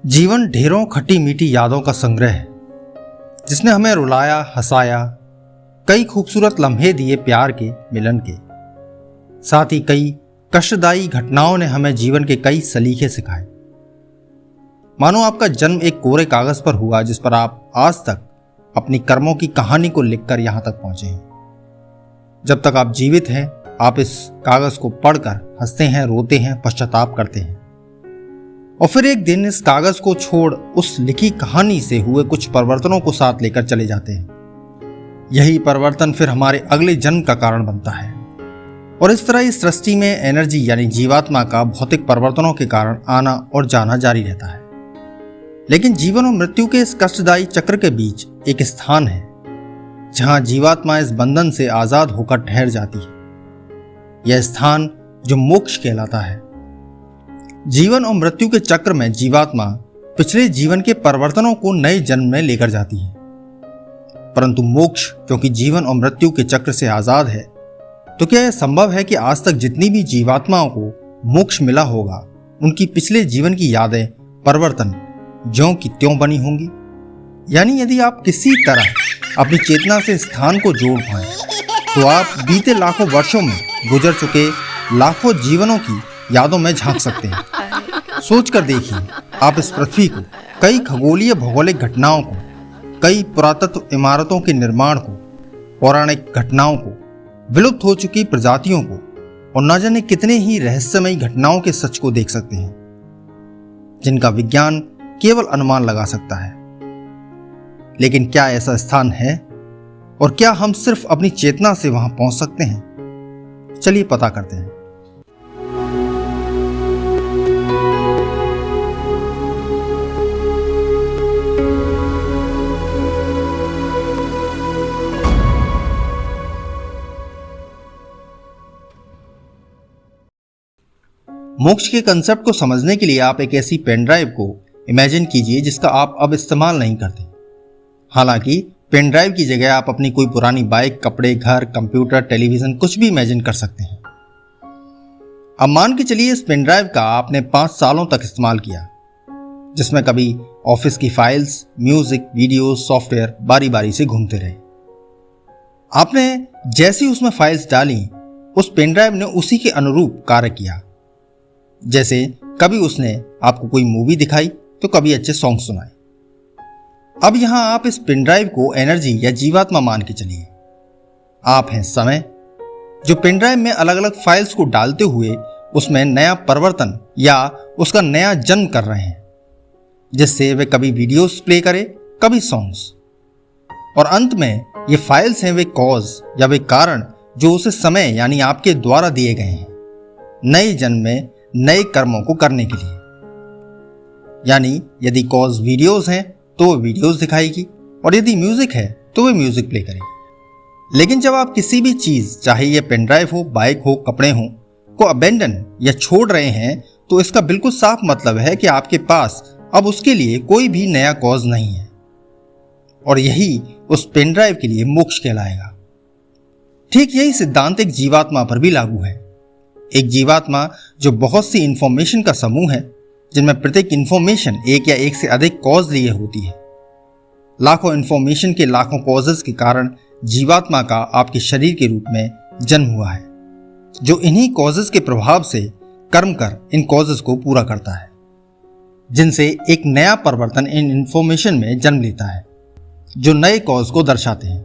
जीवन ढेरों खट्टी मीठी यादों का संग्रह है जिसने हमें रुलाया, हंसाया, कई खूबसूरत लम्हे दिए प्यार के, मिलन के। साथ ही कई कष्टदायी घटनाओं ने हमें जीवन के कई सलीके सिखाए। मानो आपका जन्म एक कोरे कागज पर हुआ जिस पर आप आज तक अपनी कर्मों की कहानी को लिखकर यहां तक पहुंचे हैं। जब तक आप जीवित हैं, आप इस कागज को पढ़कर हंसते हैं, रोते हैं, पश्चाताप करते हैं और फिर एक दिन इस कागज को छोड़ उस लिखी कहानी से हुए कुछ परिवर्तनों को साथ लेकर चले जाते हैं। यही परिवर्तन फिर हमारे अगले जन्म का कारण बनता है और इस तरह इस सृष्टि में एनर्जी यानी जीवात्मा का भौतिक परिवर्तनों के कारण आना और जाना जारी रहता है। लेकिन जीवन और मृत्यु के इस कष्टदायी चक्र के बीच एक स्थान है जहां जीवात्मा इस बंधन से आजाद होकर ठहर जाती है। यह स्थान जो मोक्ष कहलाता है। जीवन और मृत्यु के चक्र में जीवात्मा पिछले जीवन के परिवर्तनों को नए जन्म में लेकर जाती है, परंतु मोक्ष क्योंकि जीवन और मृत्यु के चक्र से आजाद है, तो क्या यह संभव है कि आज तक जितनी भी जीवात्माओं को मोक्ष मिला होगा उनकी पिछले जीवन की यादें परिवर्तन ज्यों की त्यों बनी होंगी? यानी यदि आप किसी तरह अपनी चेतना से स्थान को जोड़ पाएं, तो आप बीते लाखों वर्षों में गुजर चुके लाखों जीवनों की यादों में झांक सकते हैं। सोच कर देखिए, आप इस पृथ्वी को, कई खगोलीय भौगोलिक घटनाओं को, कई पुरातत्व इमारतों के निर्माण को, पौराणिक घटनाओं को, विलुप्त हो चुकी प्रजातियों को और न जाने कितने ही रहस्यमयी घटनाओं के सच को देख सकते हैं जिनका विज्ञान केवल अनुमान लगा सकता है। लेकिन क्या ऐसा स्थान है और क्या हम सिर्फ अपनी चेतना से वहां पहुंच सकते हैं? चलिए पता करते हैं। मोक्ष के कंसेप्ट को समझने के लिए आप एक ऐसी पेन ड्राइव को इमेजिन कीजिए जिसका आप अब इस्तेमाल नहीं करते। हालांकि पेन ड्राइव की जगह आप अपनी कोई पुरानी बाइक, कपड़े, घर, कंप्यूटर, टेलीविजन कुछ भी इमेजिन कर सकते हैं। अब मान के चलिए इस पेन ड्राइव का आपने 5 सालों तक इस्तेमाल किया, जिसमें कभी ऑफिस की फाइल्स, म्यूजिक, वीडियो, सॉफ्टवेयर बारी बारी से घूमते रहे। आपने जैसी उसमें फाइल्स डाली, उस पेन ड्राइव ने उसी के अनुरूप कार्य किया। जैसे कभी उसने आपको कोई मूवी दिखाई तो कभी अच्छे सॉन्ग सुनाए। अब यहां आप इस पेन ड्राइव को एनर्जी या जीवात्मा मान के चलिए। आप हैं समय, जो पेन ड्राइव में अलग अलग फाइल्स को डालते हुए उसमें नया परिवर्तन या उसका नया जन्म कर रहे हैं, जिससे वे कभी वीडियोस प्ले करे, कभी सॉन्ग्स। और अंत में ये फाइल्स हैं वे कॉज या वे कारण जो उसे समय यानी आपके द्वारा दिए गए हैं नए जन्म में नए कर्मों को करने के लिए। यानी यदि कॉज वीडियोस हैं तो वो वीडियोस दिखाएगी और यदि म्यूजिक है तो वे म्यूजिक प्ले करेगी। लेकिन जब आप किसी भी चीज, चाहे ये पेन ड्राइव हो, बाइक हो, कपड़े हो, को अबेंडन या छोड़ रहे हैं, तो इसका बिल्कुल साफ मतलब है कि आपके पास अब उसके लिए कोई भी नया कॉज नहीं है और यही उस पेन ड्राइव के लिए मोक्ष कहलाएगा। ठीक यही सिद्धांत एक जीवात्मा पर भी लागू है। एक जीवात्मा जो बहुत सी इंफॉर्मेशन का समूह है, जिनमें प्रत्येक इंफॉर्मेशन एक या एक से अधिक कॉज लिए होती है। लाखों इंफॉर्मेशन के लाखों कॉजेस के कारण जीवात्मा का आपके शरीर के रूप में जन्म हुआ है, जो इन्हीं कॉजेस के प्रभाव से कर्म कर इन कॉजेस को पूरा करता है, जिनसे एक नया परिवर्तन इन इंफॉर्मेशन में जन्म लेता है, जो नए कॉज को दर्शाते हैं।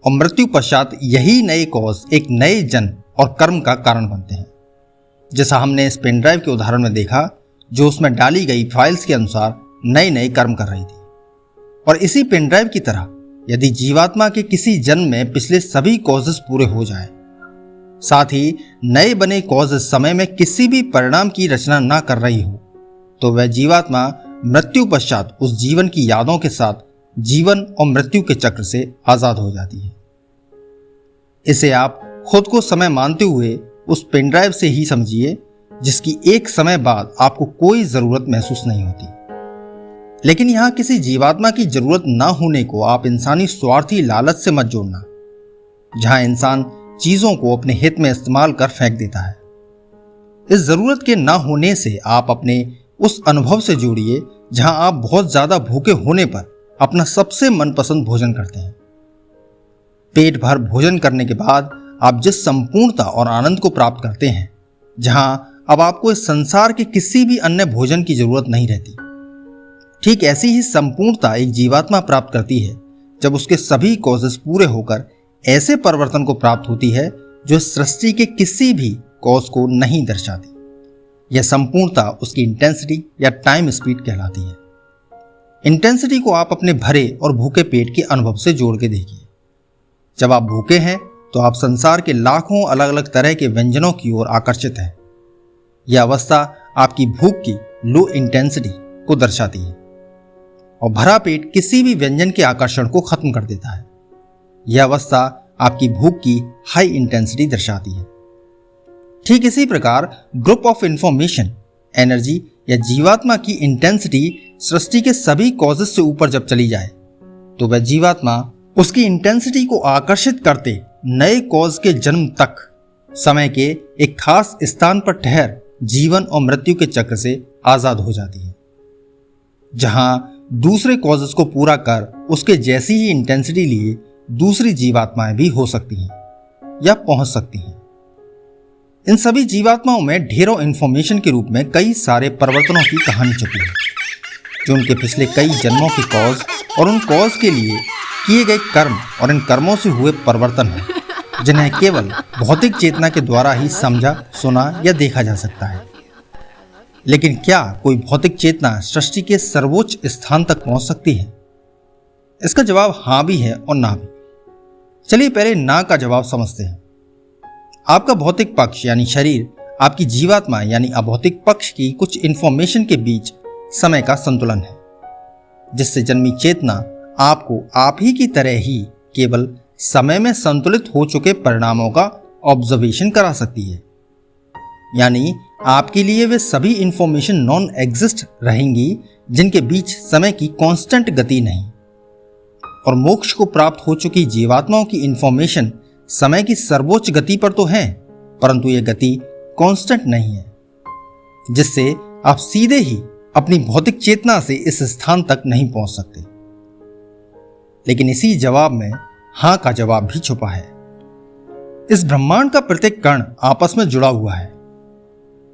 और मृत्यु पश्चात यही नए कॉज एक नए जन्म और कर्म का कारण बनते हैं, जैसा हमने इस पेन ड्राइव के उदाहरण में देखा, जो उसमें डाली गई फाइल्स के अनुसार नए नए कर्म कर रही थी। और इसी पेन ड्राइव की तरह यदि जीवात्मा के किसी जन्म में पिछले सभी कॉजेस पूरे हो जाए, साथ ही नए बने कॉजेस समय में किसी भी परिणाम की रचना ना कर रही हो, तो वह जीवात्मा मृत्यु पश्चात उस जीवन की यादों के साथ जीवन और मृत्यु के चक्र से आजाद हो जाती है। इसे आप खुद को समय मानते हुए उस पेन ड्राइव से ही समझिए, जिसकी एक समय बाद आपको कोई जरूरत महसूस नहीं होती। लेकिन यहां किसी जीवात्मा की जरूरत ना होने को आप इंसानी स्वार्थी लालच से मत जोड़ना, जहां इंसान चीजों को अपने हित में इस्तेमाल कर फेंक देता है। इस जरूरत के ना होने से आप अपने उस अनुभव से जोड़िए जहां आप बहुत ज्यादा भूखे होने पर अपना सबसे मनपसंद भोजन करते हैं। पेट भर भोजन करने के बाद आप जिस संपूर्णता और आनंद को प्राप्त करते हैं, जहां अब आपको इस संसार के किसी भी अन्य भोजन की जरूरत नहीं रहती, ठीक ऐसी ही संपूर्णता एक जीवात्मा प्राप्त करती है जब उसके सभी कॉजेस पूरे होकर ऐसे परिवर्तन को प्राप्त होती है जो सृष्टि के किसी भी कॉज को नहीं दर्शाती। यह संपूर्णता उसकी इंटेंसिटी या टाइम स्पीड कहलाती है। इंटेंसिटी को आप अपने भरे और भूखे पेट के अनुभव से जोड़ के देखिए। जब आप भूखे हैं तो आप संसार के लाखों अलग अलग तरह के व्यंजनों की ओर आकर्षित हैं। यह अवस्था आपकी भूख की लो इंटेंसिटी को दर्शाती है और भरा पेट किसी भी व्यंजन के आकर्षण को खत्म कर देता है। यह अवस्था आपकी भूख की हाई इंटेंसिटी दर्शाती है। ठीक इसी प्रकार ग्रुप ऑफ इंफॉर्मेशन, एनर्जी या जीवात्मा की इंटेंसिटी सृष्टि के सभी कॉजेस से ऊपर जब चली जाए तो वह जीवात्मा उसकी इंटेंसिटी को आकर्षित करते नए कॉज के जन्म तक समय के एक खास स्थान पर ठहर जीवन और मृत्यु के चक्र से आजाद हो जाती है, जहां दूसरे कॉजेस को पूरा कर उसके जैसी ही इंटेंसिटी लिए दूसरी जीवात्माएं भी हो सकती हैं या पहुंच सकती हैं। इन सभी जीवात्माओं में ढेरों इंफॉर्मेशन के रूप में कई सारे परिवर्तनों की कहानी छुपी है, जो उनके पिछले कई जन्मों के कॉज और उन कॉज के लिए किए गए कर्म और इन कर्मों से हुए परिवर्तन हैं, जिन्हें केवल भौतिक चेतना के द्वारा ही समझा, सुना या देखा जा सकता है। लेकिन क्या कोई भौतिक चेतना सृष्टि के सर्वोच्च स्थान तक पहुंच सकती है? इसका जवाब हां भी है और ना भी। चलिए पहले ना का जवाब समझते हैं। आपका भौतिक पक्ष यानी शरीर आपकी जीवात्मा यानी अभौतिक पक्ष की कुछ इंफॉर्मेशन के बीच समय का संतुलन है, जिससे जन्मी चेतना आपको आप ही की तरह ही केवल समय में संतुलित हो चुके परिणामों का ऑब्जर्वेशन करा सकती है। यानी आपके लिए वे सभी इंफॉर्मेशन नॉन एग्जिस्ट रहेंगी जिनके बीच समय की कांस्टेंट गति नहीं। और मोक्ष को प्राप्त हो चुकी जीवात्माओं की इंफॉर्मेशन समय की सर्वोच्च गति पर तो है, परंतु यह गति कांस्टेंट नहीं है, जिससे आप सीधे ही अपनी भौतिक चेतना से इस स्थान तक नहीं पहुंच सकते। लेकिन इसी जवाब में हां का जवाब भी छुपा है। इस ब्रह्मांड का प्रत्येक कण आपस में जुड़ा हुआ है,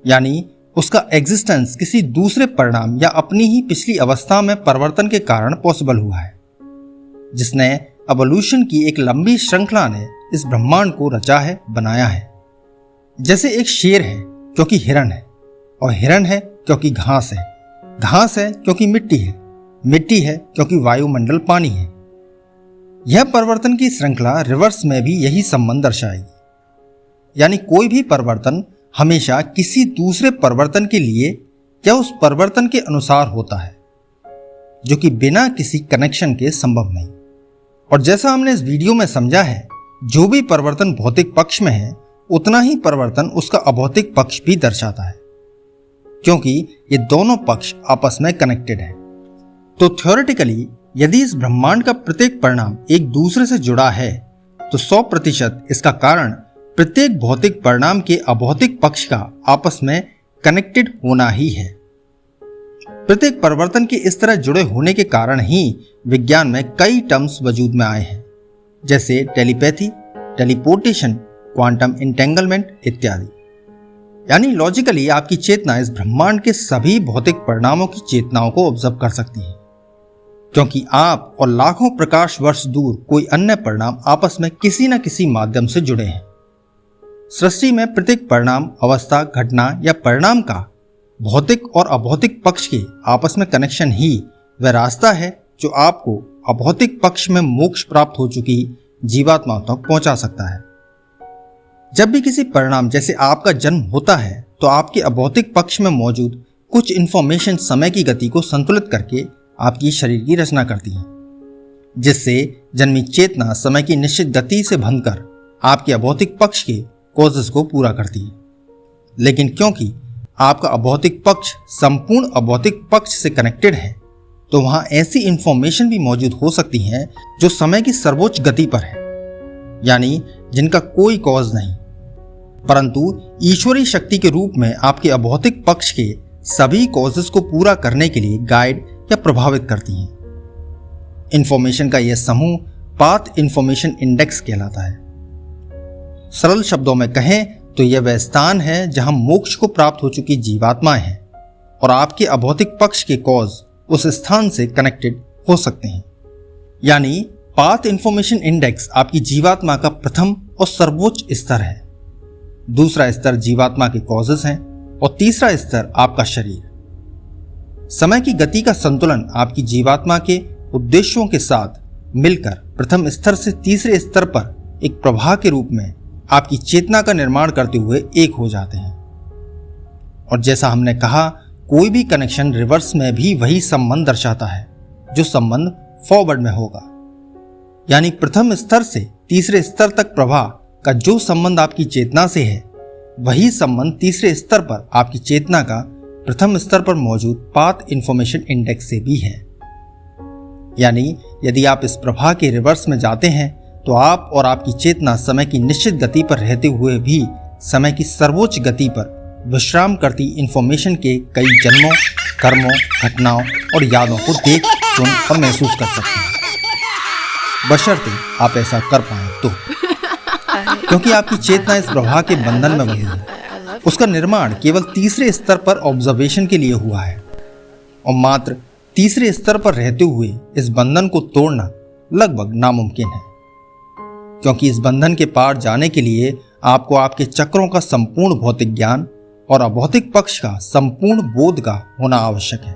यानी उसका एग्जिस्टेंस किसी दूसरे परिणाम या अपनी ही पिछली अवस्था में परिवर्तन के कारण पॉसिबल हुआ है, जिसने एवोल्यूशन की एक लंबी श्रृंखला ने इस ब्रह्मांड को रचा है, बनाया है। जैसे एक शेर है क्योंकि हिरण है, और हिरण है क्योंकि घास है, घास है क्योंकि मिट्टी है, मिट्टी है क्योंकि वायुमंडल पानी है। यह परिवर्तन की श्रृंखला रिवर्स में भी यही संबंध दर्शाएगी। यानी कोई भी परिवर्तन हमेशा किसी दूसरे परिवर्तन के लिए या उस परिवर्तन के अनुसार होता है, जो कि बिना किसी कनेक्शन के संभव नहीं। और जैसा हमने इस वीडियो में समझा है, जो भी परिवर्तन भौतिक पक्ष में है उतना ही परिवर्तन उसका अभौतिक पक्ष भी दर्शाता है, क्योंकि ये दोनों पक्ष आपस में कनेक्टेड है। तो थ्योरेटिकली यदि इस ब्रह्मांड का प्रत्येक परिणाम एक दूसरे से जुड़ा है तो 100% इसका कारण प्रत्येक भौतिक परिणाम के अभौतिक पक्ष का आपस में कनेक्टेड होना ही है। प्रत्येक परिवर्तन के इस तरह जुड़े होने के कारण ही विज्ञान में कई टर्म्स वजूद में आए हैं, जैसे टेलीपैथी, टेलीपोर्टेशन, क्वांटम इंटेंगलमेंट इत्यादि। यानी लॉजिकली आपकी चेतना इस ब्रह्मांड के सभी भौतिक परिणामों की चेतनाओं को ऑब्जर्व कर सकती है, क्योंकि आप और लाखों प्रकाश वर्ष दूर कोई अन्य परिणाम आपस में किसी न किसी माध्यम से जुड़े हैं। सृष्टि में प्रत्येक परिणाम, अवस्था, घटना या परिणाम का भौतिक और अभौतिक पक्ष के आपस में कनेक्शन ही वह रास्ता है जो आपको अभौतिक पक्ष में मोक्ष प्राप्त हो चुकी जीवात्माओं तक पहुंचा सकता है। जब भी किसी परिणाम जैसे आपका जन्म होता है तो आपके अभौतिक पक्ष में मौजूद कुछ इंफॉर्मेशन समय की गति को संतुलित करके आपकी शरीर की रचना करती है, जिससे जन्मी चेतना समय की निश्चित गति से भंगकर आपके अभौतिक पक्ष के कॉजेस को पूरा करती है। लेकिन क्योंकि आपका अभौतिक पक्ष संपूर्ण अभौतिक पक्ष से कनेक्टेड है, तो वहां ऐसी इंफॉर्मेशन भी मौजूद हो सकती हैं जो समय की सर्वोच्च गति पर है, यानी जिनका कोई कॉज नहीं, परंतु ईश्वरीय शक्ति के रूप में आपके अभौतिक पक्ष के सभी कॉजेस को पूरा करने के लिए गाइड या प्रभावित करती हैं। इंफॉर्मेशन का यह समूह पाथ इंफॉर्मेशन इंडेक्स कहलाता है। सरल शब्दों में कहें तो यह वह स्थान है जहां मोक्ष को प्राप्त हो चुकी जीवात्माएं हैं और आपके अभौतिक पक्ष के कॉज उस स्थान से कनेक्टेड हो सकते हैं। यानी पाथ इंफॉर्मेशन इंडेक्स आपकी जीवात्मा का प्रथम और सर्वोच्च स्तर है। दूसरा स्तर जीवात्मा के कॉजेस हैं और तीसरा स्तर आपका शरीर। समय की गति का संतुलन आपकी जीवात्मा के उद्देश्यों के साथ मिलकर प्रथम स्तर से तीसरे स्तर पर एक प्रवाह के रूप में आपकी चेतना का निर्माण करते हुए एक हो जाते हैं। और जैसा हमने कहा, कोई भी कनेक्शन रिवर्स में भी वही संबंध दर्शाता है जो संबंध फॉरवर्ड में होगा। यानी प्रथम स्तर से तीसरे स्तर तक प्रवाह का जो संबंध आपकी चेतना से है, वही संबंध तीसरे स्तर पर आपकी चेतना का प्रथम स्तर पर मौजूद पाथ इंफॉर्मेशन इंडेक्स से भी है। यानी यदि आप इस प्रवाह के रिवर्स में जाते हैं तो आप और आपकी चेतना समय की निश्चित गति पर रहते हुए भी समय की सर्वोच्च गति पर विश्राम करती इंफॉर्मेशन के कई जन्मों, कर्मों, घटनाओं और यादों को देख, सुन और महसूस कर सकते हैं, बशर्ते आप ऐसा कर पाएं तो। क्योंकि आपकी चेतना इस प्रवाह के बंधन में बंधी है। उसका निर्माण केवल तीसरे स्तर पर ऑब्जर्वेशन के लिए हुआ है और मात्र तीसरे स्तर पर रहते हुए इस बंधन को तोड़ना लगभग नामुमकिन है, क्योंकि इस बंधन के पार जाने के लिए आपको आपके चक्रों का संपूर्ण भौतिक ज्ञान और अभौतिक पक्ष का संपूर्ण बोध का होना आवश्यक है,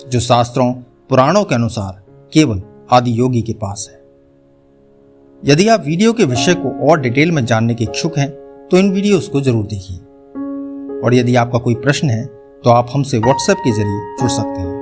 जो शास्त्रों पुराणों के अनुसार केवल आदि योगी के पास है। यदि आप वीडियो के विषय को और डिटेल में जानने के इच्छुक हैं तो इन वीडियोस को जरूर देखिए। और यदि आपका कोई प्रश्न है तो आप हमसे व्हाट्सएप के जरिए जुड़ सकते हैं।